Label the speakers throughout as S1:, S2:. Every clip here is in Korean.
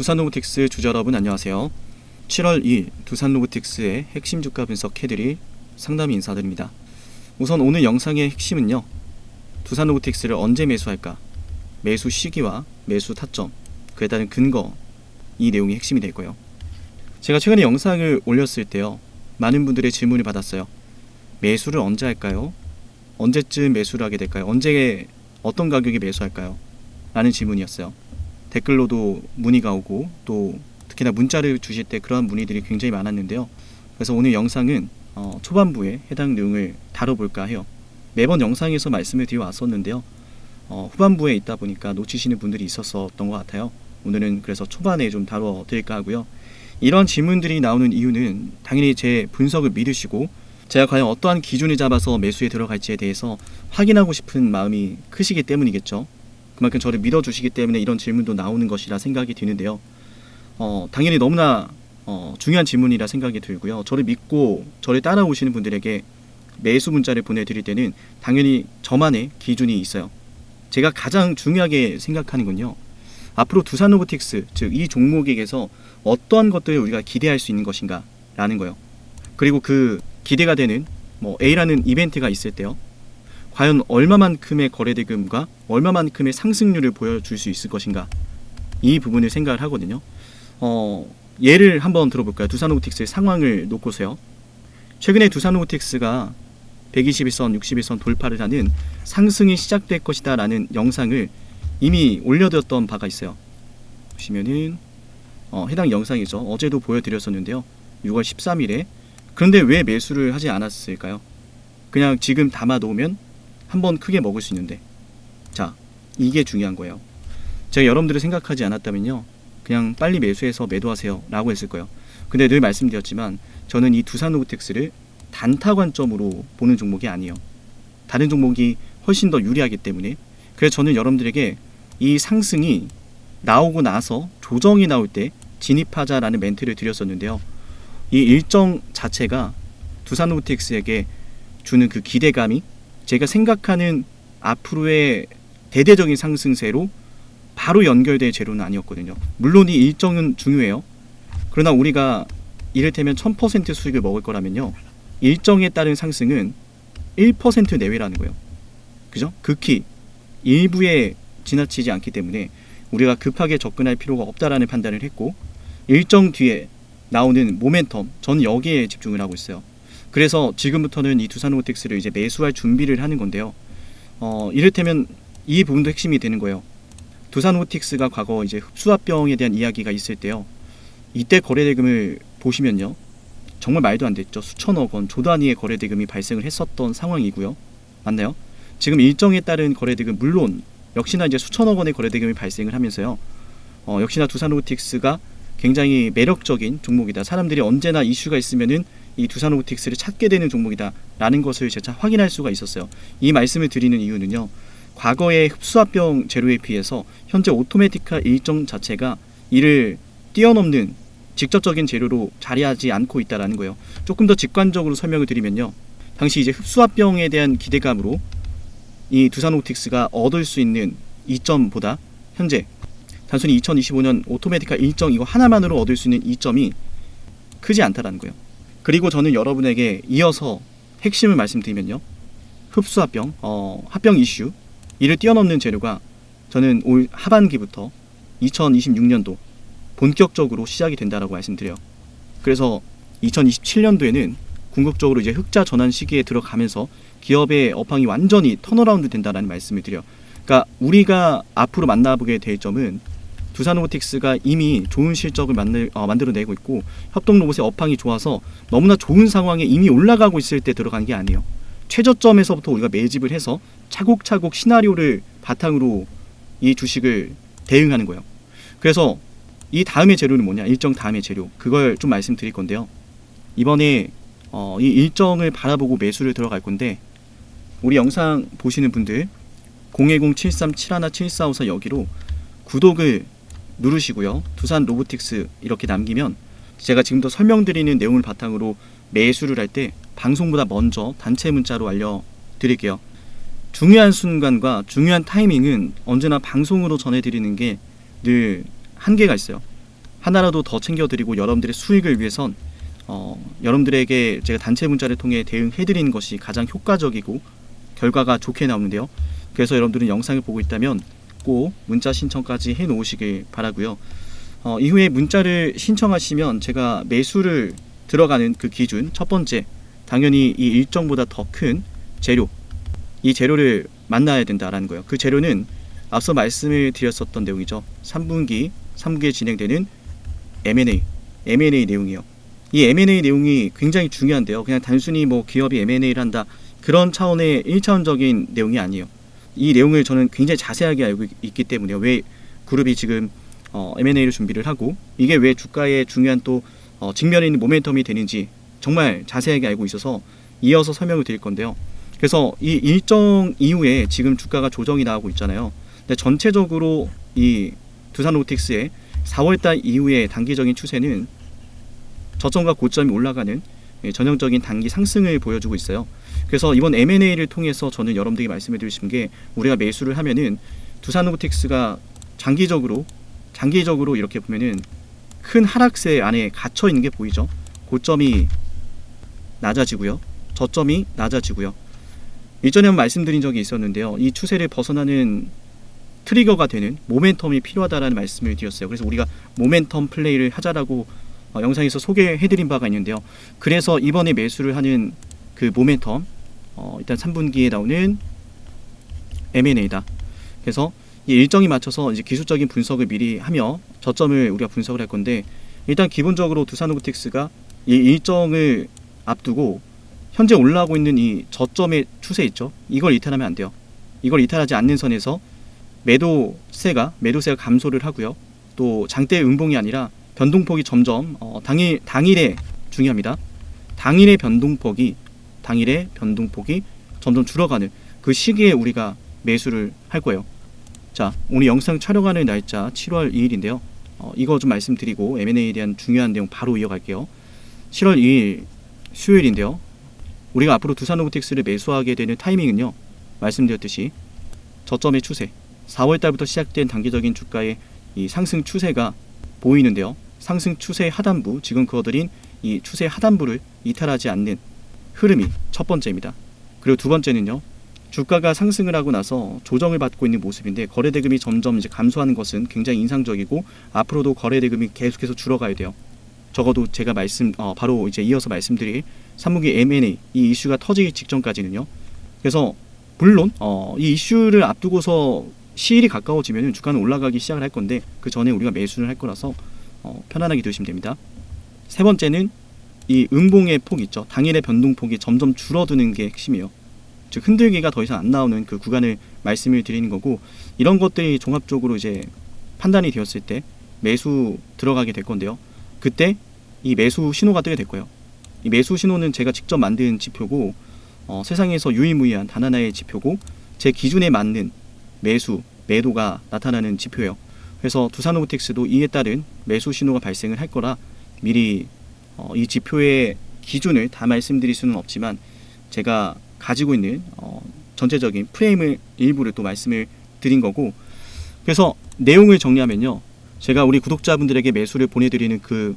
S1: 두산로보틱스 주주 여러분 안녕하세요. 7월 2일 두산로보틱스의 핵심 주가 분석해드릴 상담이 인사드립니다. 우선 오늘 영상의 핵심은요, 두산로보틱스를 언제 매수할까, 매수 시기와 매수 타점, 그에 따른 근거, 이 내용이 핵심이 될 거예요. 제가 최근에 영상을 올렸을 때요, 많은 분들의 질문을 받았어요. 매수를 언제 할까요? 언제쯤 매수를 하게 될까요? 언제 어떤 가격에 매수할까요? 라는 질문이었어요. 댓글로도 문의가 오고 또 특히나 문자를 주실 때 그러한 문의들이 굉장히 많았는데요. 그래서 오늘 영상은 초반부에 해당 내용을 다뤄볼까 해요. 매번 영상에서 말씀을 드려 왔었는데요. 후반부에 있다 보니까 놓치시는 분들이 있었던 것 같아요. 오늘은 그래서 초반에 좀 다뤄드릴까 하고요. 이런 질문들이 나오는 이유는 당연히 제 분석을 믿으시고 제가 과연 어떠한 기준을 잡아서 매수에 들어갈지에 대해서 확인하고 싶은 마음이 크시기 때문이겠죠. 그만큼 저를 믿어주시기 때문에 이런 질문도 나오는 것이라 생각이 드는데요. 당연히 너무나 중요한 질문이라 생각이 들고요. 저를 믿고 저를 따라오시는 분들에게 매수 문자를 보내드릴 때는 당연히 저만의 기준이 있어요. 제가 가장 중요하게 생각하는 건요, 앞으로 두산로보틱스, 즉 이 종목에게서 어떠한 것들을 우리가 기대할 수 있는 것인가 라는 거예요. 그리고 그 기대가 되는 A라는 이벤트가 있을 때요, 과연 얼마만큼의 거래대금과 얼마만큼의 상승률을 보여줄 수 있을 것인가, 이 부분을 생각을 하거든요. 예를 한번 들어볼까요? 두산로보틱스의 상황을 놓고서요. 최근에 두산로보틱스가 121선, 61선 돌파를 하는 상승이 시작될 것이다 라는 영상을 이미 올려드렸던 바가 있어요. 보시면은 해당 영상이죠. 어제도 보여드렸었는데요. 6월 13일에. 그런데 왜 매수를 하지 않았을까요? 그냥 지금 담아 놓으면 한번 크게 먹을 수 있는데, 자, 이게 중요한 거예요. 제가 여러분들을 생각하지 않았다면요, 그냥 빨리 매수해서 매도하세요 라고 했을 거예요. 근데 늘 말씀드렸지만 저는 이 두산로보틱스를 단타 관점으로 보는 종목이 아니에요. 다른 종목이 훨씬 더 유리하기 때문에. 그래서 저는 여러분들에게 이 상승이 나오고 나서 조정이 나올 때 진입하자라는 멘트를 드렸었는데요. 이 일정 자체가 두산로보틱스에게 주는 그 기대감이 제가 생각하는 앞으로의 대대적인 상승세로 바로 연결될 재료는 아니었거든요. 물론 이 일정은 중요해요. 그러나 우리가 이를테면 1000% 수익을 먹을 거라면요, 일정에 따른 상승은 1% 내외라는 거예요. 그죠? 극히 일부에 지나치지 않기 때문에 우리가 급하게 접근할 필요가 없다라는 판단을 했고, 일정 뒤에 나오는 모멘텀, 저는 여기에 집중을 하고 있어요. 그래서 지금부터는 이 두산로보틱스를 이제 매수할 준비를 하는 건데요. 이를테면 이 부분도 핵심이 되는 거예요. 두산로보틱스가 과거 이제 흡수합병에 대한 이야기가 있을 때요, 이때 거래대금을 보시면요, 정말 말도 안 됐죠. 수천억 원, 조 단위의 거래대금이 발생을 했었던 상황이고요. 맞나요? 지금 일정에 따른 거래대금, 물론 역시나 이제 수천억 원의 거래대금이 발생을 하면서요, 역시나 두산로보틱스가 굉장히 매력적인 종목이다, 사람들이 언제나 이슈가 있으면은 이 두산로보틱스를 찾게 되는 종목이다 라는 것을 제가 확인할 수가 있었어요. 이 말씀을 드리는 이유는요, 과거의 흡수합병 재료에 비해서 현재 오토매틱화 일정 자체가 이를 뛰어넘는 직접적인 재료로 자리하지 않고 있다는 거예요. 조금 더 직관적으로 설명을 드리면요, 당시 이제 흡수합병에 대한 기대감으로 이 두산로보틱스가 얻을 수 있는 이점보다 현재 단순히 2025년 오토매틱화 일정 이거 하나만으로 얻을 수 있는 이점이 크지 않다라는 거예요. 그리고 저는 여러분에게 이어서 핵심을 말씀드리면요, 흡수합병, 합병 이슈, 이를 뛰어넘는 재료가 저는 올 하반기부터 2026년도 본격적으로 시작이 된다라고 말씀드려요. 그래서 2027년도에는 궁극적으로 이제 흑자 전환 시기에 들어가면서 기업의 업황이 완전히 턴어라운드 된다라는 말씀을 드려요. 그러니까 우리가 앞으로 만나보게 될 점은 두산로보틱스가 이미 좋은 실적을 만들어내고 있고 협동로봇의 업황이 좋아서 너무나 좋은 상황에 이미 올라가고 있을 때 들어간 게 아니에요. 최저점에서부터 우리가 매집을 해서 차곡차곡 시나리오를 바탕으로 이 주식을 대응하는 거예요. 그래서 이 다음의 재료는 뭐냐, 일정 다음의 재료, 그걸 좀 말씀드릴 건데요. 이번에 이 일정을 바라보고 매수를 들어갈 건데, 우리 영상 보시는 분들 010-7371-7454 여기로 구독을 누르시고요, 두산로보틱스 이렇게 남기면 제가 지금부터 설명드리는 내용을 바탕으로 매수를 할 때 방송보다 먼저 단체 문자로 알려드릴게요. 중요한 순간과 중요한 타이밍은 언제나 방송으로 전해드리는 게 늘 한계가 있어요. 하나라도 더 챙겨드리고 여러분들의 수익을 위해선 여러분들에게 제가 단체 문자를 통해 대응해드리는 것이 가장 효과적이고 결과가 좋게 나오는데요. 그래서 여러분들은 영상을 보고 있다면 꼭 문자 신청까지 해 놓으시길 바라고요. 이후에 문자를 신청하시면 제가 매수를 들어가는 그 기준, 첫 번째, 당연히 이 일정보다 더 큰 재료, 이 재료를 만나야 된다라는 거예요. 그 재료는 앞서 말씀을 드렸었던 내용이죠. 3분기에 진행되는 M&A 내용이에요. 이 M&A 내용이 굉장히 중요한데요. 그냥 단순히 뭐 기업이 M&A를 한다, 그런 차원의 1차원적인 내용이 아니에요. 이 내용을 저는 굉장히 자세하게 알고 있기 때문에요. 왜 그룹이 지금 M&A를 준비를 하고 이게 왜 주가에 중요한 또 직면에 있는 모멘텀이 되는지 정말 자세하게 알고 있어서 이어서 설명을 드릴 건데요. 그래서 이 일정 이후에 지금 주가가 조정이 나오고 있잖아요. 근데 전체적으로 이 두산로보틱스의 4월달 이후의 단기적인 추세는 저점과 고점이 올라가는 전형적인 단기 상승을 보여주고 있어요. 그래서 이번 M&A를 통해서 저는 여러분들에게 말씀해 드리고 싶은 게, 우리가 매수를 하면은 두산로보틱스가 장기적으로 이렇게 보면은 큰 하락세 안에 갇혀 있는 게 보이죠. 고점이 낮아지고요, 저점이 낮아지고요. 일전에 한번 말씀드린 적이 있었는데요. 이 추세를 벗어나는 트리거가 되는 모멘텀이 필요하다라는 말씀을 드렸어요. 그래서 우리가 모멘텀 플레이를 하자라고 영상에서 소개해드린 바가 있는데요. 그래서 이번에 매수를 하는 그 모멘텀, 일단 3분기에 나오는 M&A다. 그래서 이 일정에 맞춰서 이제 기술적인 분석을 미리 하며 저점을 우리가 분석을 할 건데, 일단 기본적으로 두산로보틱스가 이 일정을 앞두고 현재 올라가고 있는 이 저점의 추세 있죠. 이걸 이탈하면 안 돼요. 이걸 이탈하지 않는 선에서 매도세가 감소를 하고요. 또 장대 음봉이 아니라 변동폭이 점점 당일에 중요합니다. 당일의 변동폭이 점점 줄어가는 그 시기에 우리가 매수를 할 거예요. 자, 오늘 영상 촬영하는 날짜 7월 2일인데요. 이거 좀 말씀드리고 M&A에 대한 중요한 내용 바로 이어갈게요. 7월 2일 수요일인데요. 우리가 앞으로 두산로보틱스를 매수하게 되는 타이밍은요, 말씀드렸듯이 저점의 추세, 4월달부터 시작된 단기적인 주가의 이 상승 추세가 보이는데요. 상승 추세 하단부, 지금 그어드린 이 추세 하단부를 이탈하지 않는 흐름이 첫 번째입니다. 그리고 두 번째는요, 주가가 상승을 하고 나서 조정을 받고 있는 모습인데 거래대금이 점점 이제 감소하는 것은 굉장히 인상적이고 앞으로도 거래대금이 계속해서 줄어가야 돼요. 적어도 제가 바로 이제 이어서 말씀드릴 3분기 M&A 이 이슈가 터지기 직전까지는요. 그래서 물론 이 이슈를 앞두고서 시일이 가까워지면 주가는 올라가기 시작을 할 건데, 그 전에 우리가 매수를 할 거라서 편안하게 두시면 됩니다. 세 번째는 이 음봉의 폭 있죠. 당일의 변동폭이 점점 줄어드는 게 핵심이에요. 즉 흔들기가 더 이상 안 나오는 그 구간을 말씀을 드리는 거고, 이런 것들이 종합적으로 이제 판단이 되었을 때 매수 들어가게 될 건데요. 그때 이 매수 신호가 뜨게 될 거예요. 이 매수 신호는 제가 직접 만든 지표고 세상에서 유일무이한 단 하나의 지표고, 제 기준에 맞는 매도가 나타나는 지표예요. 그래서 두산로보틱스도 이에 따른 매수 신호가 발생을 할 거라 미리 이 지표의 기준을 다 말씀드릴 수는 없지만 제가 가지고 있는 전체적인 프레임을 일부를 또 말씀을 드린 거고, 그래서 내용을 정리하면요, 제가 우리 구독자분들에게 매수를 보내드리는 그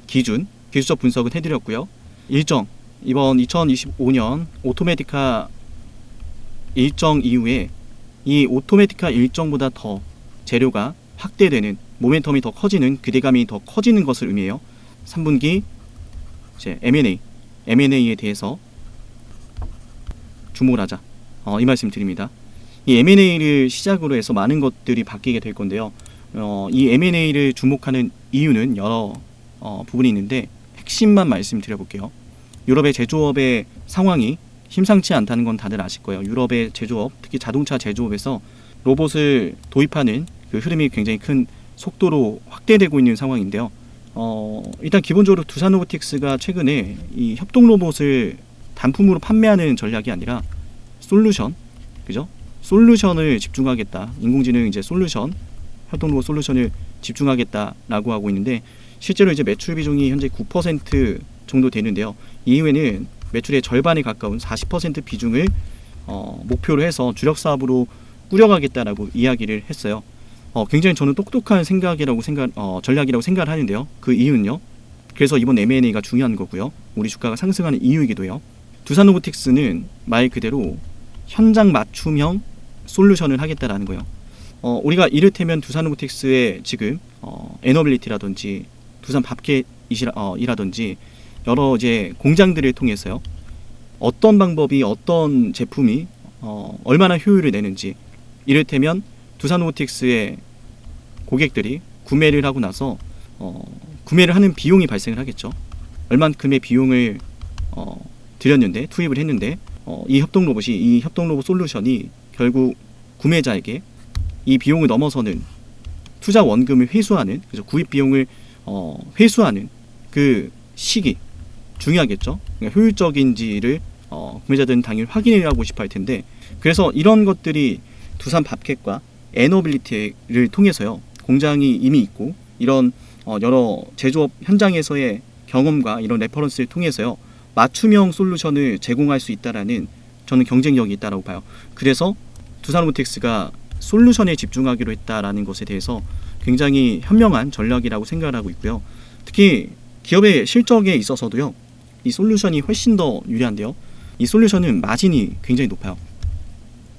S1: 기준, 기술적 분석은 해드렸고요. 일정, 이번 2025년 오토매티카 일정 이후에 이 오토매티카 일정보다 더 재료가 확대되는, 모멘텀이 더 커지는, 기대감이 더 커지는 것을 의미해요. 3분기 이제 M&A에 대해서 주목을 하자, 이 말씀 드립니다. 이 M&A를 시작으로 해서 많은 것들이 바뀌게 될 건데요. 이 M&A를 주목하는 이유는 여러 부분이 있는데 핵심만 말씀드려볼게요. 유럽의 제조업의 상황이 심상치 않다는 건 다들 아실 거예요. 유럽의 제조업, 특히 자동차 제조업에서 로봇을 도입하는 그 흐름이 굉장히 큰 속도로 확대되고 있는 상황인데요. 일단 기본적으로 두산로보틱스가 최근에 이 협동 로봇을 단품으로 판매하는 전략이 아니라 솔루션을 집중하겠다. 인공지능 이제 솔루션, 협동 로봇 솔루션을 집중하겠다라고 하고 있는데, 실제로 이제 매출 비중이 현재 9% 정도 되는데요. 이후에는 매출의 절반에 가까운 40% 비중을 목표로 해서 주력 사업으로 꾸려가겠다라고 이야기를 했어요. 굉장히 저는 똑똑한 전략이라고 생각을 하는데요. 그 이유는요. 그래서 이번 M&A가 중요한 거고요. 우리 주가가 상승하는 이유이기도 해요. 두산로보틱스는 말 그대로 현장 맞춤형 솔루션을 하겠다라는 거예요. 우리가 이를테면 두산로보틱스의 지금 에너빌리티라든지 두산 밥켓이라든지 여러 이제 공장들을 통해서요. 어떤 방법이 어떤 제품이 얼마나 효율을 내는지, 이를테면 두산로보틱스의 고객들이 구매를 하고 나서 구매를 하는 비용이 발생을 하겠죠. 얼만큼의 비용을 들였는데, 투입을 했는데 이 협동로봇 솔루션이 결국 구매자에게 이 비용을 넘어서는 투자 원금을 회수하는, 그래서 구입 비용을 회수하는 그 시기 중요하겠죠. 그러니까 효율적인지를 구매자들은 당연히 확인을 하고 싶어 할 텐데, 그래서 이런 것들이 두산 밥켓과 에너빌리티를 통해서요. 공장이 이미 있고 이런 여러 제조업 현장에서의 경험과 이런 레퍼런스를 통해서요. 맞춤형 솔루션을 제공할 수 있다라는 저는 경쟁력이 있다라고 봐요. 그래서 두산로보틱스가 솔루션에 집중하기로 했다라는 것에 대해서 굉장히 현명한 전략이라고 생각을 하고 있고요. 특히 기업의 실적에 있어서도요. 이 솔루션이 훨씬 더 유리한데요. 이 솔루션은 마진이 굉장히 높아요.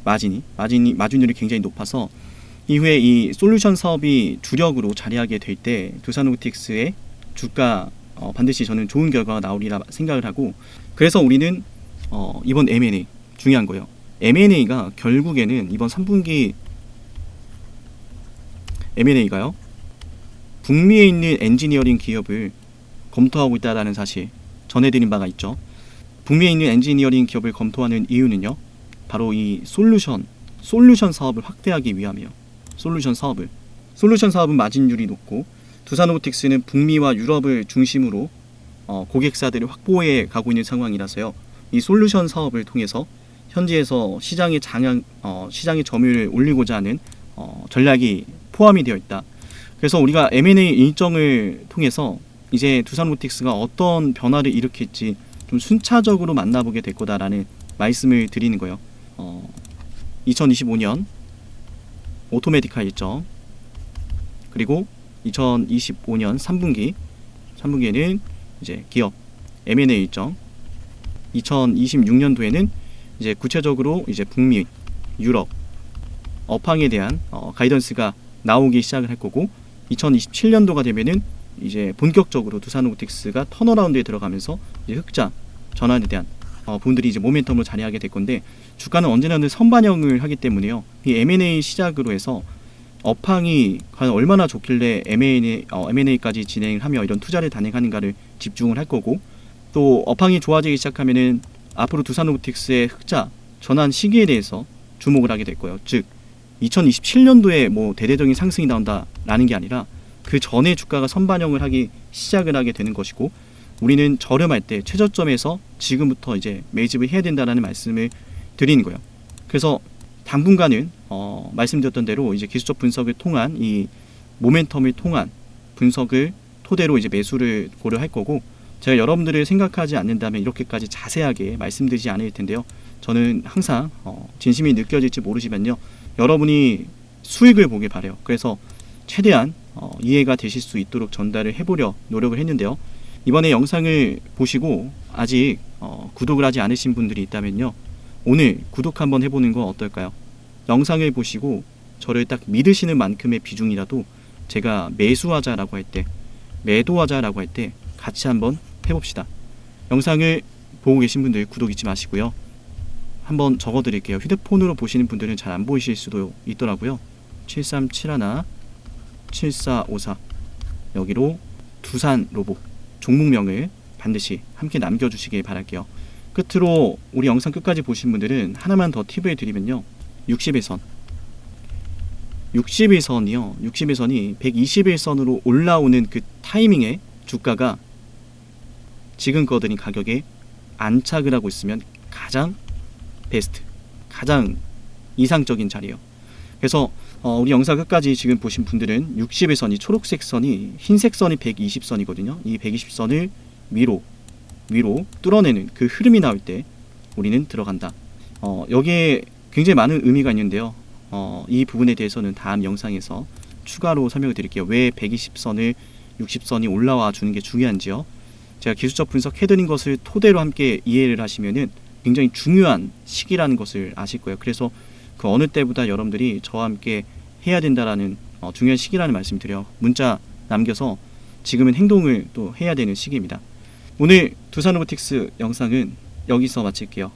S1: 마진율이 굉장히 높아서 이후에 이 솔루션 사업이 주력으로 자리하게 될 때 두산로보틱스의 주가 반드시 저는 좋은 결과가 나오리라 생각을 하고, 그래서 우리는 이번 M&A 중요한 거예요. M&A가 결국에는 이번 3분기 M&A가요. 북미에 있는 엔지니어링 기업을 검토하고 있다는 사실 전해드린 바가 있죠. 북미에 있는 엔지니어링 기업을 검토하는 이유는요. 바로 이 솔루션 사업을 확대하기 위함이에요. 솔루션 사업은 마진율이 높고 두산로보틱스는 북미와 유럽을 중심으로 고객사들을 확보해 가고 있는 상황이라서요. 이 솔루션 사업을 통해서 현지에서 시장의 점유율을 올리고자 하는 전략이 포함이 되어 있다. 그래서 우리가 M&A 일정을 통해서 이제 두산로보틱스가 어떤 변화를 일으킬지 좀 순차적으로 만나보게 될 거다라는 말씀을 드리는 거예요. 2025년 오토메디카 일정, 그리고 2025년 3분기에는 이제 기업 M&A 일정, 2026년도에는 이제 구체적으로 이제 북미, 유럽 업황에 대한 가이던스가 나오기 시작을 할 거고, 2027년도가 되면은 이제 본격적으로 두산로보틱스가 턴어라운드에 들어가면서 이제 흑자 전환에 대한 부분들이 이제 모멘텀으로 자리하게 될 건데, 주가는 언제나 선반영을 하기 때문에요. 이 M&A 시작으로 해서 업황이 과연 얼마나 좋길래 M&A까지 진행을 하며 이런 투자를 단행하는가를 집중을 할 거고, 또 업황이 좋아지기 시작하면은 앞으로 두산로보틱스의 흑자 전환 시기에 대해서 주목을 하게 될 거예요. 즉 2027년도에 뭐 대대적인 상승이 나온다라는 게 아니라 그 전에 주가가 선반영을 하기 시작을 하게 되는 것이고, 우리는 저렴할 때 최저점에서 지금부터 이제 매집을 해야 된다는 말씀을 드리는 거예요. 그래서 당분간은 말씀드렸던 대로 이제 기술적 분석을 통한 이 모멘텀을 통한 분석을 토대로 이제 매수를 고려할 거고, 제가 여러분들을 생각하지 않는다면 이렇게까지 자세하게 말씀드리지 않을 텐데요. 저는 항상 진심이 느껴질지 모르지만요. 여러분이 수익을 보길 바라요. 그래서 최대한 이해가 되실 수 있도록 전달을 해보려 노력을 했는데요. 이번에 영상을 보시고 아직 구독을 하지 않으신 분들이 있다면요. 오늘 구독 한번 해보는 건 어떨까요? 영상을 보시고 저를 딱 믿으시는 만큼의 비중이라도 제가 매수하자라고 할 때, 매도하자라고 할 때 같이 한번 해봅시다. 영상을 보고 계신 분들 구독 잊지 마시고요. 한번 적어드릴게요. 휴대폰으로 보시는 분들은 잘 안 보이실 수도 있더라고요. 7371 7454 여기로 두산로봇 종목명을 반드시 함께 남겨주시길 바랄게요. 끝으로 우리 영상 끝까지 보신 분들은 하나만 더 팁을 드리면요. 60일선이요. 60일선이 121선으로 올라오는 그 타이밍에 주가가 지금 거드린 가격에 안착을 하고 있으면 가장 베스트, 가장 이상적인 자리예요. 그래서 우리 영상 끝까지 지금 보신 분들은 60일선이 초록색 선이, 흰색 선이 120선이거든요. 이 120선을 위로 뚫어내는 그 흐름이 나올 때 우리는 들어간다. 여기에 굉장히 많은 의미가 있는데요. 이 부분에 대해서는 다음 영상에서 추가로 설명을 드릴게요. 왜 120선을 60선이 올라와 주는 게 중요한지요. 제가 기술적 분석 해드린 것을 토대로 함께 이해를 하시면은 굉장히 중요한 시기라는 것을 아실 거예요. 그래서 그 어느 때보다 여러분들이 저와 함께 해야 된다라는 중요한 시기라는 말씀 드려요. 문자 남겨서 지금은 행동을 또 해야 되는 시기입니다. 오늘 두산로보틱스 영상은 여기서 마칠게요.